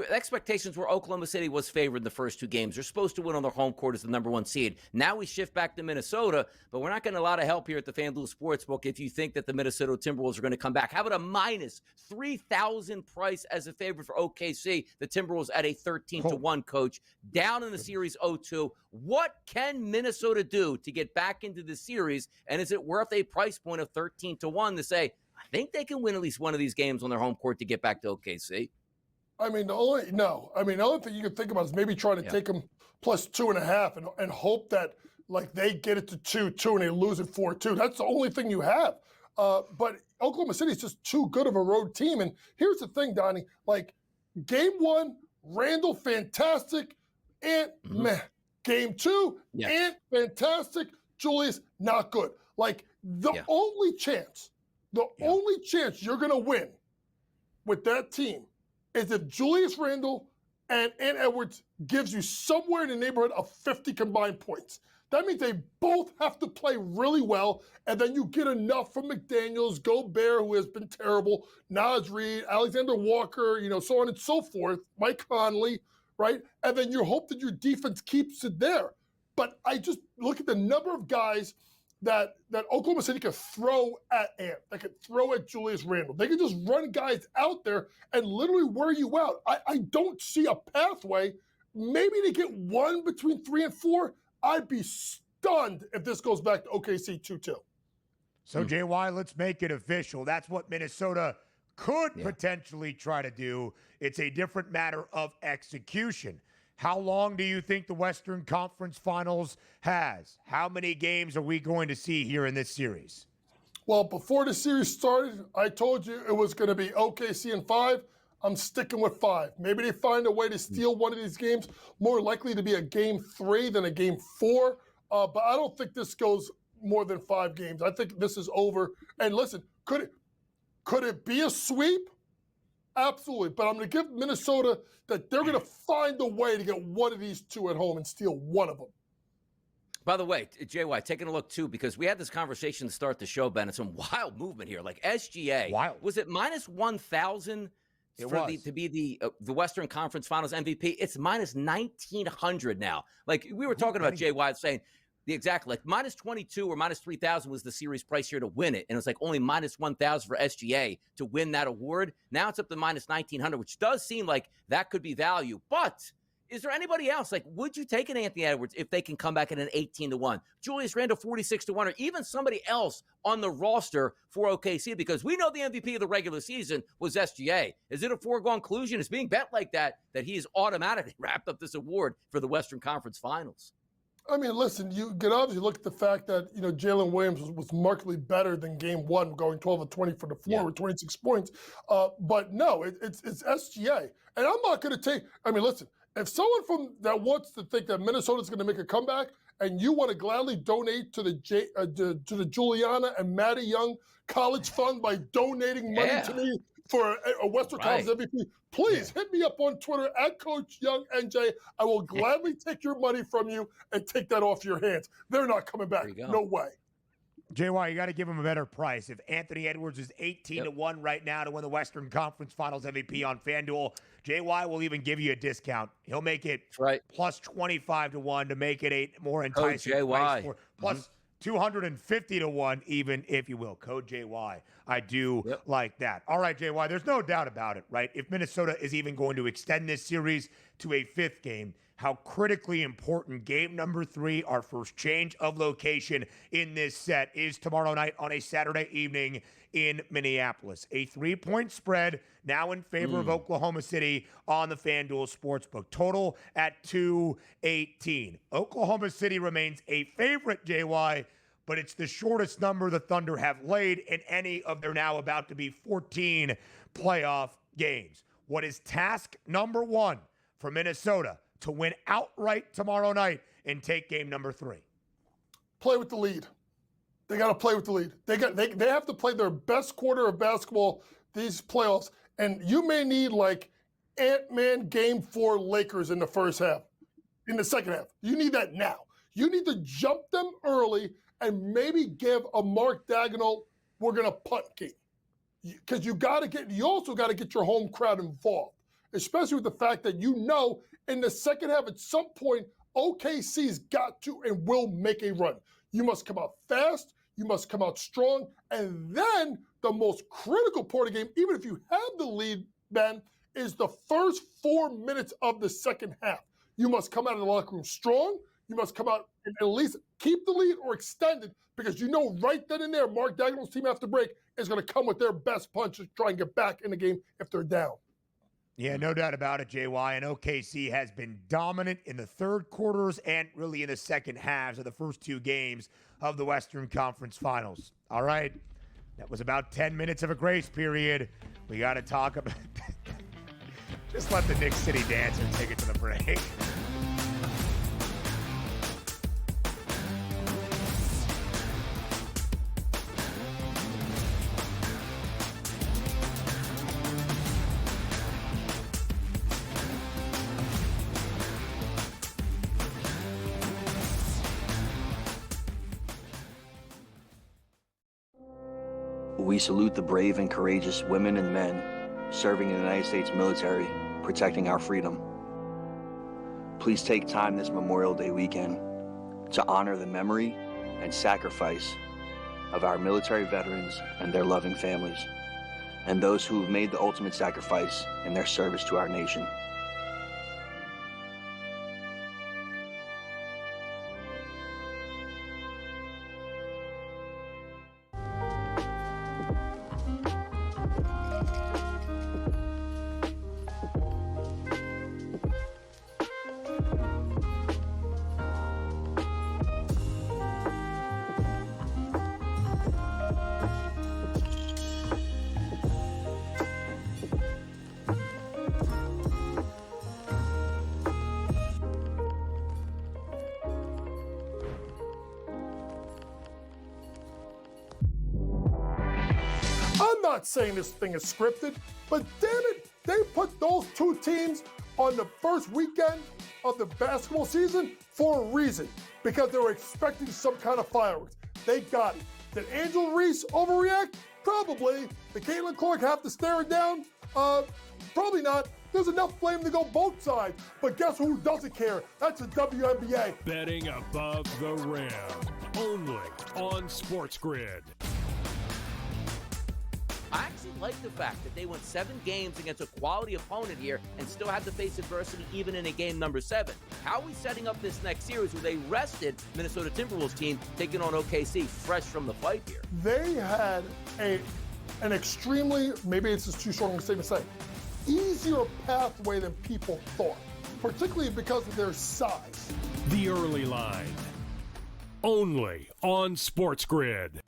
expectations were Oklahoma City was favored in the first 2 games. They're supposed to win on their home court as the number 1 seed. Now we shift back to Minnesota, but we're not getting a lot of help here at the FanDuel Sportsbook if you think that the Minnesota Timberwolves are going to come back. How about a minus 3,000 price as a favorite for OKC? The Timberwolves at a 13-1, coach. Down in the series 0-2. What can Minnesota do to get back into the series? And is it worth a price point of 13-1 to say, I think they can win at least one of these games on their home court to get back to OKC? The only thing you can think about is maybe trying to take them plus 2.5 and hope that they get it to 2-2 and they lose it 4-2. That's the only thing you have. But Oklahoma City is just too good of a road team. And here's the thing, Donnie. Game 1, Randall, fantastic. And meh. Game 2, and fantastic. Julius, not good. Only chance you're going to win with that team is if Julius Randle and Edwards gives you somewhere in the neighborhood of 50 combined points. That means they both have to play really well, and then you get enough from McDaniels, Gobert, who has been terrible, Naz Reid, Alexander Walker, so on and so forth, Mike Conley, right? And then you hope that your defense keeps it there. But I just look at the number of guys that Oklahoma City could throw at Ant. They could throw at Julius Randle. They could just run guys out there and literally wear you out. I don't see a pathway. Maybe to get one between 3 and 4. I'd be stunned if this goes back to OKC 2-2. So, JY, let's make it official. That's what Minnesota could potentially try to do. It's a different matter of execution. How long do you think the Western Conference Finals has? How many games are we going to see here in this series? Well, before the series started, I told you it was going to be OKC in 5. I'm sticking with 5. Maybe they find a way to steal one of these games. More likely to be a game 3 than a game 4. But I don't think this goes more than 5 games. I think this is over. And listen, could it be a sweep? Absolutely. But I'm going to give Minnesota that they're going to find a way to get one of these two at home and steal one of them. By the way, JY, taking a look, too, because we had this conversation to start the show, Ben. It's some wild movement here. Like SGA. Wild. Was it minus 1,000 to be the Western Conference Finals MVP? It's minus 1,900 now. Like we were talking about JY saying the exact, like minus 22 or minus 3,000 was the series price here to win it. And it was like only minus 1,000 for SGA to win that award. Now it's up to minus 1,900, which does seem like that could be value. But is there anybody else? Like, would you take an Anthony Edwards if they can come back at an 18-1? Julius Randle 46-1, or even somebody else on the roster for OKC? Because we know the MVP of the regular season was SGA. Is it a foregone conclusion? It's being bet like that he is automatically wrapped up this award for the Western Conference Finals. I mean, listen, you can obviously look at the fact that, Jalen Williams was markedly better than game 1, going 12 of 20 for the floor with 26 points. But no, it's SGA. And I'm not going to take, listen, if someone that wants to think that Minnesota's going to make a comeback and you want to gladly donate to the Juliana and Maddie Young College Fund by donating money to me for a Western Conference MVP, please hit me up on Twitter at Coach Young NJ. I will gladly take your money from you and take that off your hands. They're not coming back. No way. JY, you got to give him a better price. If Anthony Edwards is 18-1 right now to win the Western Conference Finals MVP on FanDuel, JY will even give you a discount. He'll make it plus 25-1 to make it a more enticing price. Plus 250-1 even, if you will. Code JY. I do like that. All right, JY, there's no doubt about it, right? If Minnesota is even going to extend this series to a 5th game, how critically important game number 3, our first change of location in this set, is tomorrow night on a Saturday evening in Minneapolis. A 3-point spread now in favor of Oklahoma City on the FanDuel Sportsbook. Total at 218. Oklahoma City remains a favorite, JY, but it's the shortest number the Thunder have laid in any of their now about to be 14 playoff games. What is task number 1 for Minnesota to win outright tomorrow night and take game number 3? Play with the lead. They got to play with the lead. They have to play their best quarter of basketball these playoffs, and you may need like Ant-Man Game 4 Lakers in the first half, in the second half. You need that now. You need to jump them early and maybe give a Mark Daigneault, we're going to punt game. Because you also got to get your home crowd involved, especially with the fact that in the second half at some point, OKC's got to and will make a run. You must come out fast. You must come out strong. And then the most critical part of the game, even if you have the lead, Ben, is the first 4 minutes of the second half. You must come out of the locker room strong. You must come out and at least keep the lead or extend it, because right then and there, Mark Daigneault's team after break is going to come with their best punch to try and get back in the game if they're down. Yeah, no doubt about it, JY. And OKC has been dominant in the third quarters and really in the second halves of the first 2 games of the Western Conference Finals. All right, that was about 10 minutes of a grace period. We got to talk about just let the Knicks City Dancer take it to the break. We salute the brave and courageous women and men serving in the United States military, protecting our freedom. Please take time this Memorial Day weekend to honor the memory and sacrifice of our military veterans and their loving families, and those who have made the ultimate sacrifice in their service to our nation. I'm not saying this thing is scripted, but damn it, they put those two teams on the first weekend of the basketball season for a reason, because they were expecting some kind of fireworks. They got it. Did Angel Reese overreact? Probably. Did Caitlin Clark have to stare it down? Probably not. There's enough blame to go both sides. But guess who doesn't care? That's the WNBA. Betting above the rim, only on SportsGrid. I actually like the fact that they went 7 games against a quality opponent here and still had to face adversity even in a game number 7. How are we setting up this next series where they rested Minnesota Timberwolves team taking on OKC fresh from the fight here? They had an extremely, maybe it's just too strong a statement to say, easier pathway than people thought, particularly because of their size. The early line, only on SportsGrid.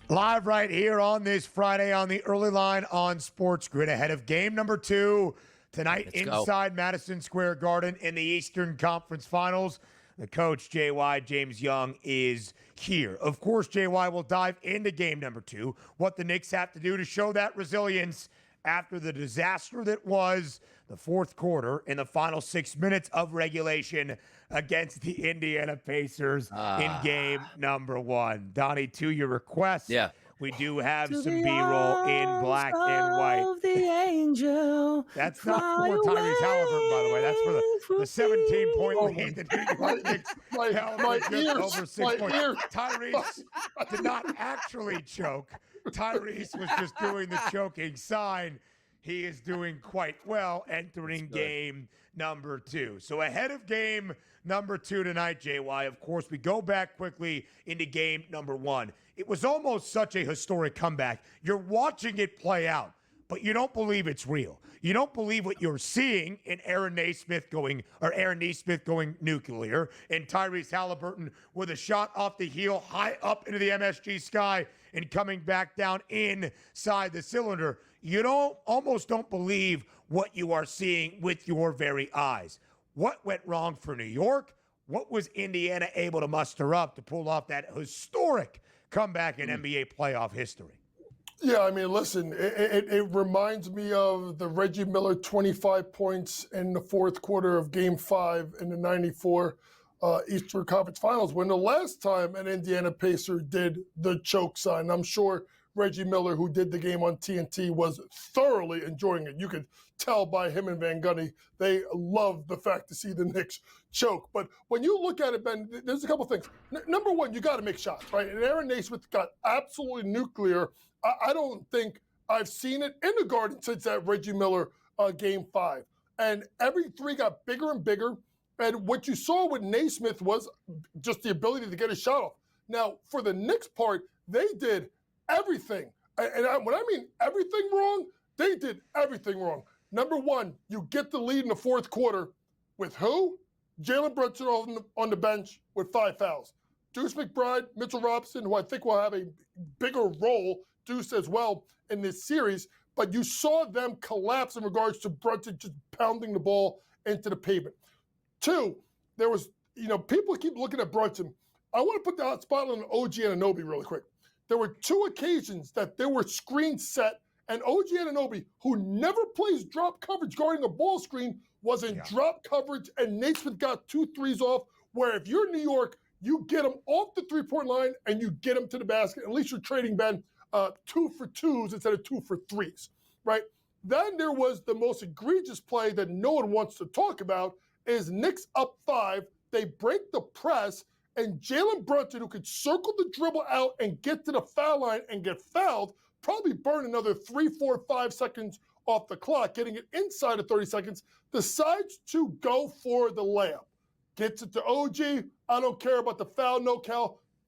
Live right here on this Friday on the early line on SportsGrid ahead of game number 2 tonight inside Madison Square Garden in the Eastern Conference Finals. The coach, JY, James Young, is here. Of course, JY will dive into game number 2, what the Knicks have to do to show that resilience after the disaster that was the fourth quarter in the final 6 minutes of regulation against the Indiana Pacers in game number 1. Donnie, to your request, we do have some B-roll in black and white. The angel. That's not for Tyrese Halliburton, by the way. That's for the 17-point lead that New York Knicks held over 6 points. Tyrese did not actually choke. Tyrese was just doing the choking sign. He is doing quite well entering game number 2. So ahead of game number 2 tonight, JY, of course, we go back quickly into game number 1. It was almost such a historic comeback. You're watching it play out, but you don't believe it's real. You don't believe what you're seeing in Aaron Nesmith going nuclear, and Tyrese Halliburton with a shot off the heel high up into the MSG sky and coming back down inside the cylinder. You almost don't believe what you are seeing with your very eyes. What went wrong for New York? What was Indiana able to muster up to pull off that historic comeback in NBA playoff history? Yeah, I mean, listen, it reminds me of the Reggie Miller 25 points in the fourth quarter of Game 5 in the 94 Eastern Conference Finals, when the last time an Indiana Pacer did the choke sign. I'm sure Reggie Miller, who did the game on TNT, was thoroughly enjoying it. You could tell by him and Van Gundy, they loved the fact to see the Knicks choke. But when you look at it, Ben, there's a couple things. Number one, you got to make shots, right? And Aaron Nesmith got absolutely nuclear. I don't think I've seen it in the Garden since that Reggie Miller Game 5. And every three got bigger and bigger. And what you saw with Nesmith was just the ability to get a shot off. Now, for the Knicks part, they did everything. And when I mean everything wrong, they did everything wrong. Number one, you get the lead in the fourth quarter with who? Jalen Brunson on the bench with 5 fouls. Deuce McBride, Mitchell Robinson, who I think will have a bigger role, Deuce as well, in this series. But you saw them collapse in regards to Brunson just pounding the ball into the pavement. Two, there was, people keep looking at Brunson. I want to put the spotlight on OG Anunoby really quick. There were 2 occasions that there were screens set, and OG Anunoby, who never plays drop coverage guarding a ball screen, was in drop coverage, and Naismith got 2 threes off, where if you're New York, you get them off the three-point line and you get them to the basket. At least you're trading, Ben, 2 for 2s instead of 2 for 3s, right? Then there was the most egregious play that no one wants to talk about is Knicks up 5. They break the press, and Jalen Brunson, who could circle the dribble out and get to the foul line and get fouled, probably burn another 3, 4, 5 seconds off the clock, getting it inside of 30 seconds, decides to go for the layup. Gets it to OG. I don't care about the foul, no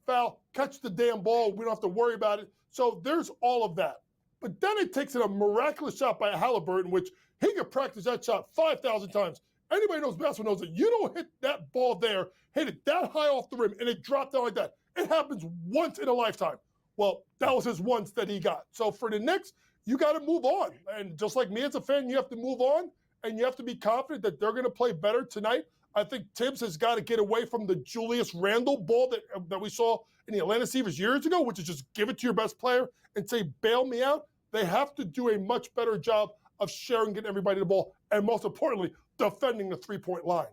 foul, catch the damn ball. We don't have to worry about it. So there's all of that. But then it takes it a miraculous shot by Halliburton, which he could practice that shot 5,000 times. Anybody knows basketball knows that you don't hit that ball there, hit it that high off the rim, and it dropped down like that. It happens once in a lifetime. Well, that was his once that he got. So for the Knicks, you got to move on. And just like me as a fan, you have to move on, and you have to be confident that they're going to play better tonight. I think Tibbs has got to get away from the Julius Randle ball that we saw in the Atlanta Steelers years ago, which is just give it to your best player and say, bail me out. They have to do a much better job of sharing, getting everybody the ball, and most importantly, defending the three-point line.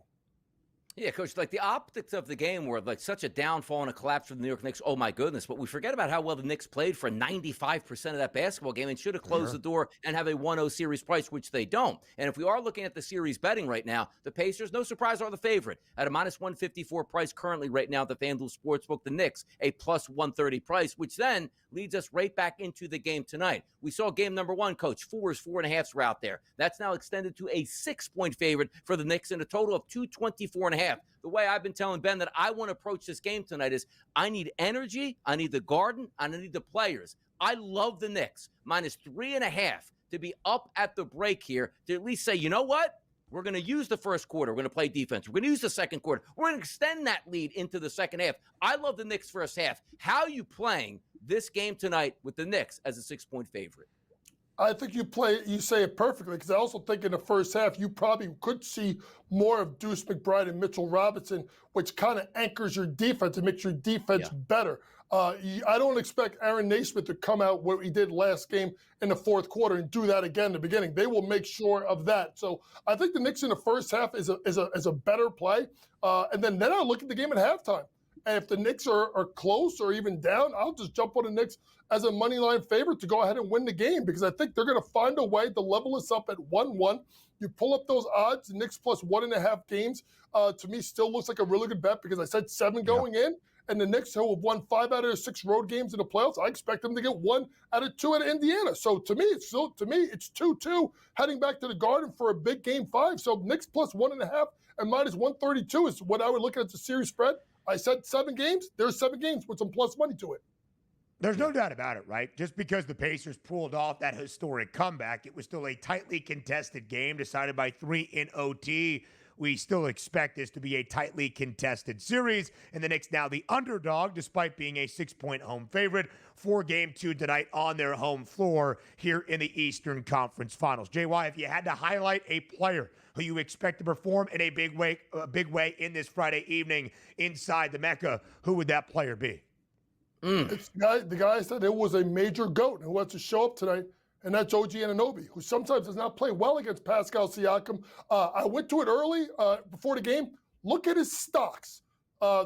Yeah, Coach, like the optics of the game were like such a downfall and a collapse for the New York Knicks. Oh, my goodness. But we forget about how well the Knicks played for 95% of that basketball game and should have closed the door and have a 1-0 series price, which they don't. And if we are looking at the series betting right now, the Pacers, no surprise, are the favorite at a minus 154 price currently right now at the FanDuel Sportsbook. The Knicks, a plus 130 price, which then leads us right back into the game tonight. We saw game number 1, Coach. 4s, 4.5s were out there. That's now extended to a 6-point favorite for the Knicks and a total of 224.5. The way I've been telling Ben that I want to approach this game tonight is I need energy, I need the Garden, and I need the players. I love the Knicks, minus 3.5 to be up at the break here to at least say, you know what? We're going to use the first quarter. We're going to play defense. We're going to use the second quarter. We're going to extend that lead into the second half. I love the Knicks first half. How are you playing this game tonight with the Knicks as a 6-point favorite? I think you say it perfectly, because I also think in the first half you probably could see more of Deuce McBride and Mitchell Robinson, which kind of anchors your defense and makes your defense better. I don't expect Aaron Naismith to come out what he did last game in the fourth quarter and do that again in the beginning. They will make sure of that. So I think the Knicks in the first half is a better play. And then I'll look at the game at halftime. And if the Knicks are close or even down, I'll just jump on the Knicks as a money line favorite to go ahead and win the game, because I think they're going to find a way to level us up at 1-1. You pull up those odds, the Knicks plus 1.5 games, to me still looks like a really good bet, because I said 7 going in, and the Knicks, who have won 5 out of their 6 road games in the playoffs, I expect them to get 1 out of 2 out of Indiana. So to me, it's 2-2 heading back to the Garden for a big game 5. So Knicks plus 1.5 and minus 132 is what I would look at the series spread. I said 7 games. There's 7 games with some plus money to it. There's no doubt about it, right? Just because the Pacers pulled off that historic comeback, it was still a tightly contested game decided by 3 in OT. We still expect this to be a tightly contested series, and the Knicks now the underdog, despite being a 6-point home favorite for Game 2 tonight on their home floor here in the Eastern Conference Finals. JY, if you had to highlight a player who you expect to perform in a big way in this Friday evening inside the Mecca, who would that player be? It's the guy said it was a major GOAT who wants to show up tonight, and that's OG Anunoby, who sometimes does not play well against Pascal Siakam. I went to it early before the game. Look at his stocks.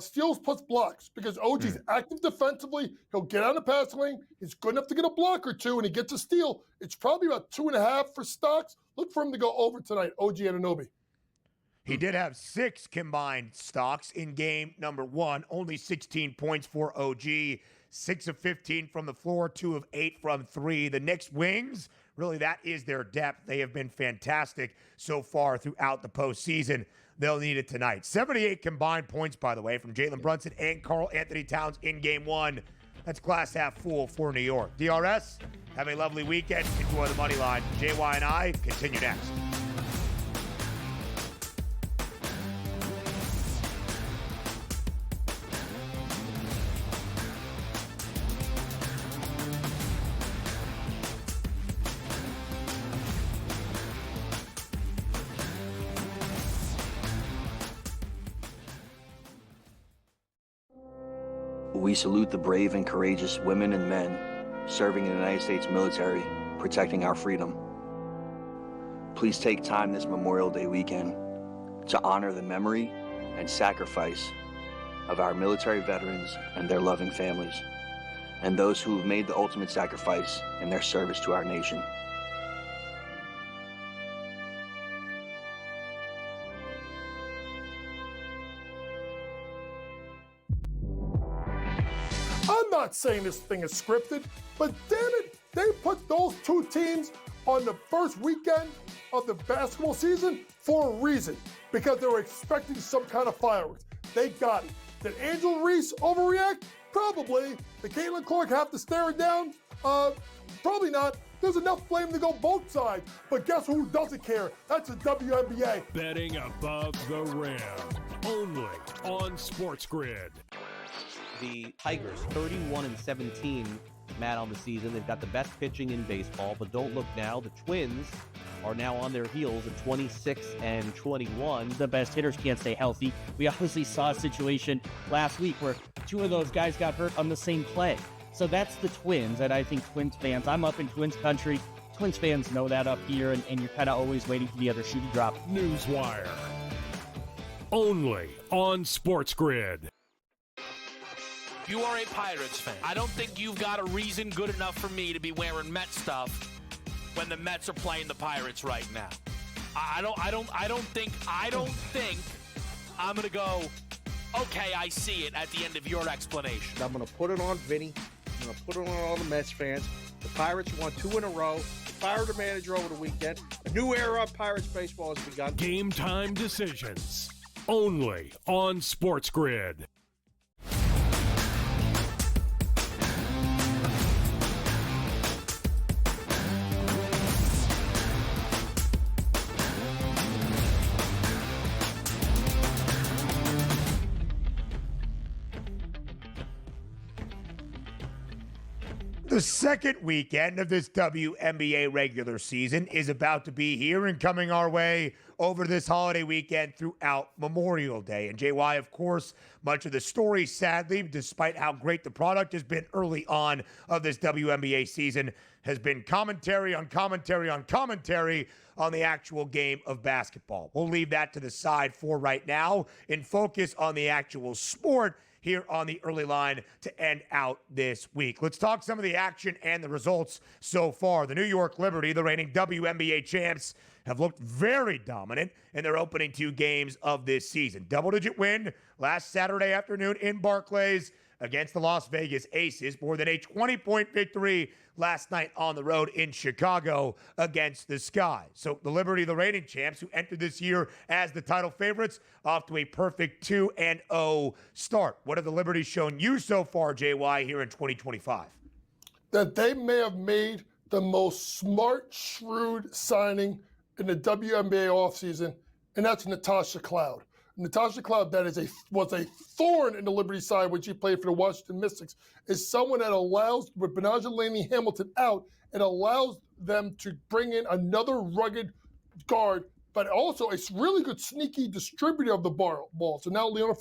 Steals plus blocks, because OG's active defensively. He'll get on the passing lane. He's good enough to get a block or 2, and he gets a steal. It's probably about 2.5 for stocks. Look for him to go over tonight, OG Anunoby. He did have 6 combined stocks in game number 1, only 16 points for OG, 6 of 15 from the floor, 2 of 8 from 3. The Knicks wings, really that is their depth. They have been fantastic so far throughout the postseason. They'll need it tonight. 78 combined points, by the way, from Jalen Brunson and Karl Anthony Towns in game 1. That's glass half full for New York. DRS, have a lovely weekend. Enjoy the money line. JY and I continue next. We salute the brave and courageous women and men serving in the United States military, protecting our freedom. Please take time this Memorial Day weekend to honor the memory and sacrifice of our military veterans and their loving families, and those who have made the ultimate sacrifice in their service to our nation. I'm not saying this thing is scripted, but damn it, they put those two teams on the first weekend of the basketball season for a reason, because they were expecting some kind of fireworks. They got it. Did Angel Reese overreact? Probably. Did Caitlin Clark have to stare it down? Probably not. There's enough blame to go both sides. But guess who doesn't care? That's the WNBA. Betting above the rim. Only on SportsGrid. The Tigers, 31-17, Matt, on the season. They've got the best pitching in baseball, but don't look now. The Twins are now on their heels at 26-21. The best hitters can't stay healthy. We obviously saw a situation last week where two of those guys got hurt on the same play. So that's the Twins, and I think Twins fans, I'm up in Twins country. Twins fans know that up here, and you're kind of always waiting for the other shoe to drop. Newswire. Only on SportsGrid. You are a Pirates fan. I don't think you've got a reason good enough for me to be wearing Met stuff when the Mets are playing the Pirates right now. I don't think I'm gonna go, okay, I see it at the end of your explanation. I'm gonna put it on Vinny. I'm gonna put it on all the Mets fans. The Pirates won 2 in a row. They fired the manager over the weekend. A new era of Pirates baseball has begun. Game time decisions. Only on SportsGrid. The second weekend of this WNBA regular season is about to be here and coming our way over this holiday weekend throughout Memorial Day. And JY, of course, much of the story, sadly, despite how great the product has been early on of this WNBA season, has been commentary on commentary on commentary on the actual game of basketball. We'll leave that to the side for right now and focus on the actual sport here on the early line to end out this week. Let's talk some of the action and the results so far. The New York Liberty, the reigning WNBA champs, have looked very dominant in their opening 2 games of this season. Double-digit win last Saturday afternoon in Barclays against the Las Vegas Aces. More than a 20-point victory last night on the road in Chicago against the Sky. So the Liberty, the reigning champs, who entered this year as the title favorites, off to a perfect 2-0 start. What have the Liberty shown you so far, JY, here in 2025? That they may have made the most smart, shrewd signing in the WNBA offseason, and that's Natasha Cloud. Natasha Cloud, that was a thorn in the Liberty side when she played for the Washington Mystics, is someone that allows, with Benaja Laney-Hamilton out, it allows them to bring in another rugged guard, but also a really good sneaky distributor of the ball. So now Leona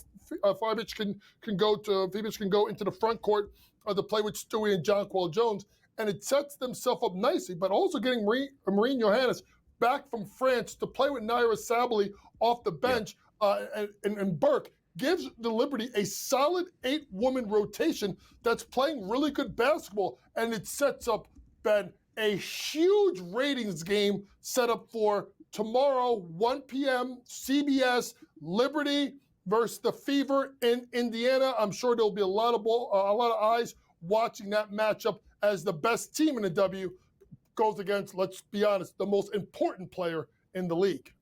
Fibich can go into the front court to play with Stewie and Jonquel Jones, and it sets themselves up nicely, but also getting Marine Johannes back from France to play with Naira Sabally off the bench. And Burke gives the Liberty a solid 8-woman rotation that's playing really good basketball, and it sets up, Ben, a huge ratings game set up for tomorrow, 1 p.m., CBS, Liberty versus the Fever in Indiana. I'm sure there'll be a lot of eyes watching that matchup as the best team in the W goes against, let's be honest, the most important player in the league.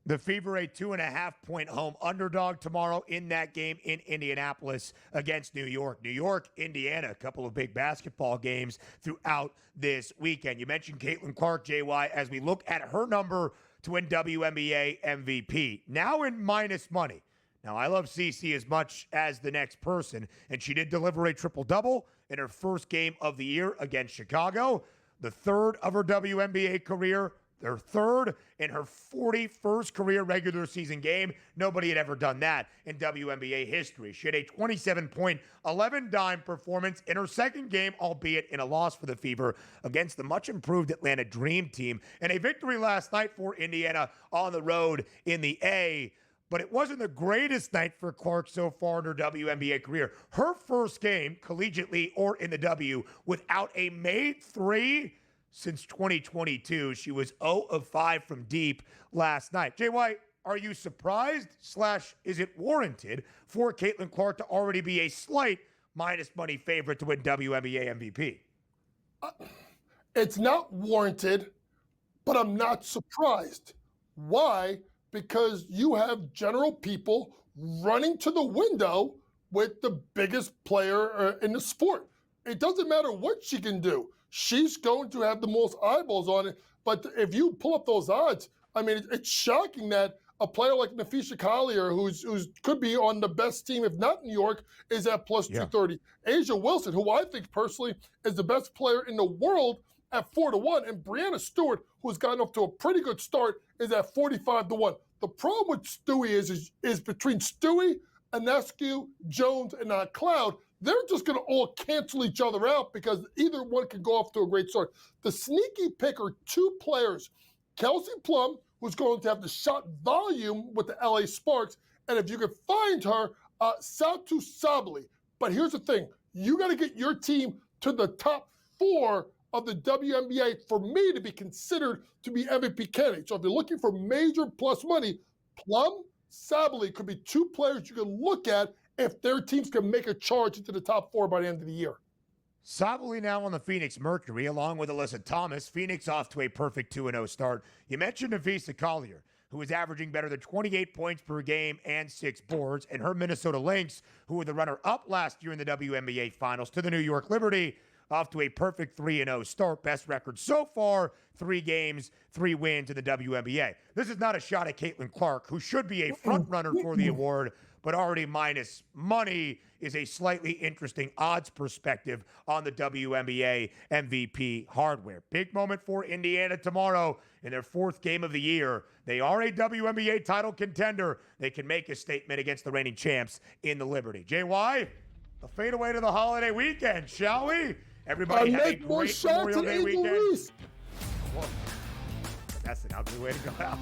The Fever, a 2.5-point home underdog tomorrow in that game in Indianapolis against New York. New York, Indiana, a couple of big basketball games throughout this weekend. You mentioned Caitlin Clark, JY, as we look at her number to win WNBA MVP. Now in minus money. Now, I love CeCe as much as the next person, and she did deliver a triple-double in her first game of the year against Chicago, the third of her WNBA career, their third in her 41st career regular season game. Nobody had ever done that in WNBA history. She had a 27-point, 11-dime performance in her second game, albeit in a loss for the Fever against the much-improved Atlanta Dream team, and a victory last night for Indiana on the road in the A. But it wasn't the greatest night for Clark so far in her WNBA career. Her first game, collegiately or in the W, without a made three since 2022. She was 0 of 5 from deep last night. Jay White, are you surprised / is it warranted for Caitlin Clark to already be a slight minus money favorite to win WNBA MVP? It's not warranted, but I'm not surprised. Why? Because you have general people running to the window with the biggest player in the sport. It doesn't matter what she can do. She's going to have the most eyeballs on it. But if you pull up those odds, I mean, it's shocking that a player like Nafisha Collier, who's could be on the best team, if not New York, is at plus 230. Asia Wilson, who I think personally is the best player in the world, at 4-1, and Brianna Stewart, who's gotten off to a pretty good start, is at 45-1. The problem with Stewie is between Stewie, Anescu, Jones, and Cloud, they're just going to all cancel each other out because either one can go off to a great start. The sneaky pick are two players, Kelsey Plum, who's going to have the shot volume with the LA Sparks, and if you could find her, Satu Sabali. But here's the thing, you got to get your team to the top 4 of the WNBA for me to be considered to be MVP candidate. So if you're looking for major plus money, Plum, Sabali could be two players you can look at if their teams can make a charge into the top 4 by the end of the year. Sabali now on the Phoenix Mercury, along with Alyssa Thomas. Phoenix off to a perfect 2-0 start. You mentioned Nafisha Collier, who is averaging better than 28 points per game and 6 boards, and her Minnesota Lynx, who were the runner-up last year in the WNBA Finals to the New York Liberty, off to a perfect 3-0 start. Best record so far, 3 games, 3 wins in the WNBA. This is not a shot at Caitlin Clark, who should be a front runner for the award, but already minus money is a slightly interesting odds perspective on the WNBA MVP hardware. Big moment for Indiana tomorrow in their 4th game of the year. They are a WNBA title contender. They can make a statement against the reigning champs in the Liberty. JY, a fadeaway to the holiday weekend, shall we? Everybody have a great Memorial Day weekend. Well, that's an ugly way to go out.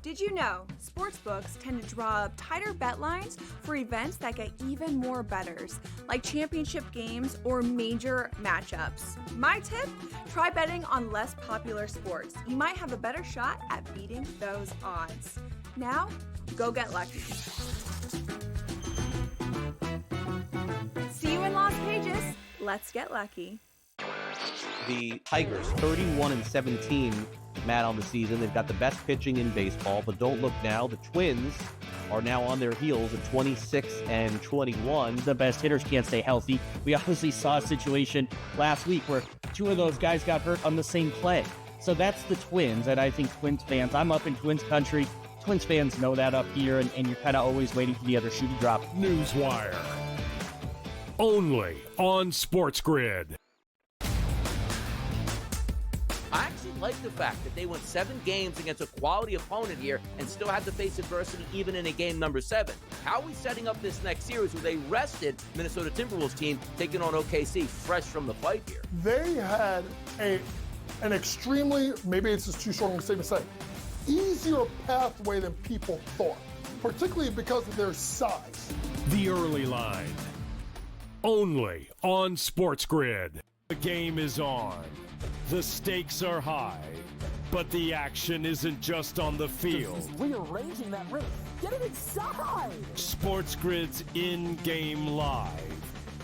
Did you know sportsbooks tend to draw up tighter bet lines for events that get even more bettors, like championship games or major matchups? My tip? Try betting on less popular sports. You might have a better shot at beating those odds. Now, go get lucky. See you in Las Vegas. Let's get lucky. The Tigers, 31-17, Matt, on the season. They've got the best pitching in baseball, but don't look now. The Twins are now on their heels at 26-21. The best hitters can't stay healthy. We obviously saw a situation last week where 2 of those guys got hurt on the same play. So that's the Twins, and I think Twins fans, I'm up in Twins country. Twins fans know that up here, and you're kind of always waiting for the other shoe to drop. Newswire. Only on SportsGrid. I actually like the fact that they went 7 games against a quality opponent here and still had to face adversity even in a game number 7. How are we setting up this next series where they rested Minnesota Timberwolves team taking on OKC fresh from the fight here? They had an extremely, maybe it's just too strong a statement to say, easier pathway than people thought, particularly because of their size. The early line. Only on SportsGrid. The game is on. The stakes are high, but the action isn't just on the field. He's rearranging that roof. Get it inside! SportsGrid's in-game live.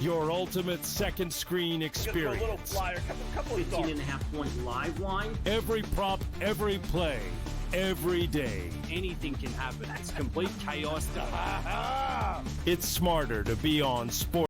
Your ultimate second screen experience. Just a little flyer, couple 18.5 point live line. Every prop, every play, every day. Anything can happen. It's complete chaos. It's smarter to be on Sports.